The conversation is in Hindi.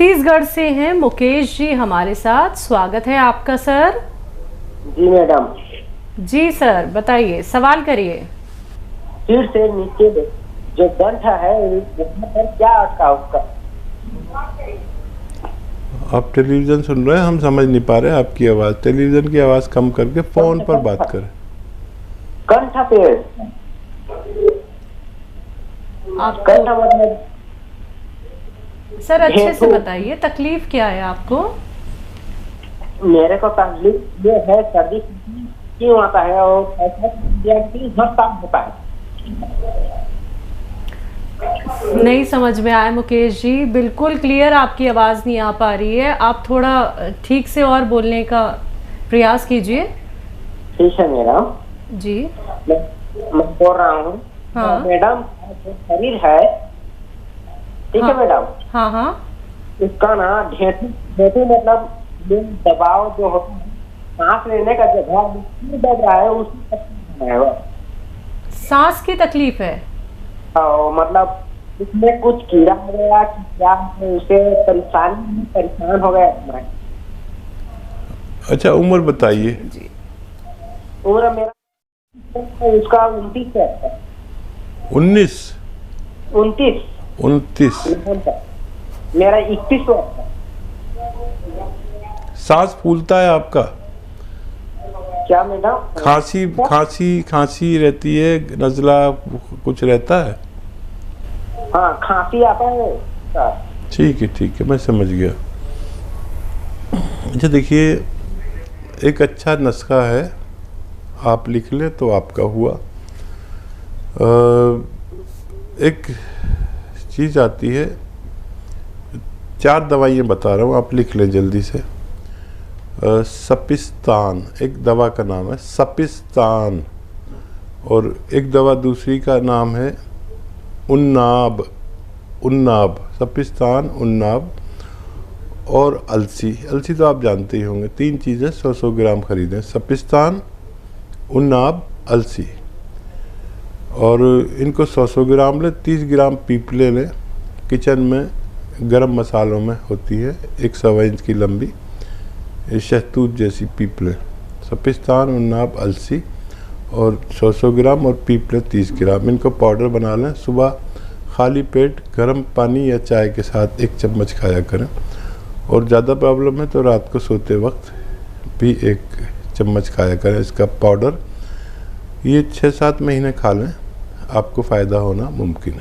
छत्तीसगढ़ से हैं मुकेश जी हमारे साथ। स्वागत है आपका सर। जी मैडम। जी सर, बताइए, सवाल करिए। सिर से नीचे जो गंठा है वहाँ पर क्या अटका उसका? आप टेलीविज़न सुन रहे हैं, हम समझ नहीं पा रहे आपकी आवाज़। टेलीविज़न की आवाज़ कम करके फ़ोन पर बात करें। कंठा पे आप कंठा मतलब सर अच्छे से बताइए, तकलीफ क्या है आपको? मेरे को तकलीफ ये है, सर्दी क्यों आता है और ऐसा होता है। नहीं समझ में आया मुकेश जी, बिल्कुल क्लियर आपकी आवाज़ नहीं आ पा रही है। आप थोड़ा ठीक से और बोलने का प्रयास कीजिए। ठीक है मैडम जी मैं बोल रहा हूँ। हाँ मैडम जो शरीर है, ठीक है मैडम, हाँ हाँ, उसका ना ढेंटू मतलब दबाव जो होता है, सांस लेने का जगह दब रहा है, उसकी है वो। सांस की तकलीफ है? मतलब इसमें कुछ कीड़ा हो गया कि क्या है, उसे परेशान हो गया मैं। अच्छा, उम्र बताइए। उम्र मेरा उसका 29 है। 19? 29। 29। मेरा 31 वर्ष है। सांस फूलता है आपका? क्या मैडम? खांसी रहती है, नज़ला कुछ रहता है? हाँ, खांसी आता है सर। ठीक है, मैं समझ गया। अच्छा देखिए, एक अच्छा नुस्खा है, आप लिख लें तो आपका हुआ। एक चीज़ आती है, 4 दवाइयाँ बता रहा हूँ, आप लिख लें जल्दी से। सपिस्तान एक दवा का नाम है, सपिस्तान। और एक दवा दूसरी का नाम है उन्नाब। सपिस्तान, उन्नाब और अलसी तो आप जानते ही होंगे। 3 चीज़ें 100 ग्राम खरीदें, सपिस्तान, उन्नाब, अलसी। और इनको 100 ग्राम लें। 30 ग्राम पीपले लें, किचन में गरम मसालों में होती है, 1 सवा इंच की लंबी शहतूत जैसी पीपले। सपिस्तान, उन्नाब, अलसी और 100 ग्राम और पीपले 30 ग्राम, इनको पाउडर बना लें। सुबह खाली पेट गर्म पानी या चाय के साथ 1 चम्मच खाया करें। और ज़्यादा प्रॉब्लम है तो रात को सोते वक्त भी 1 चम्मच खाया करें इसका पाउडर। ये 6-7 महीने खा लें, आपको फ़ायदा होना मुमकिन है।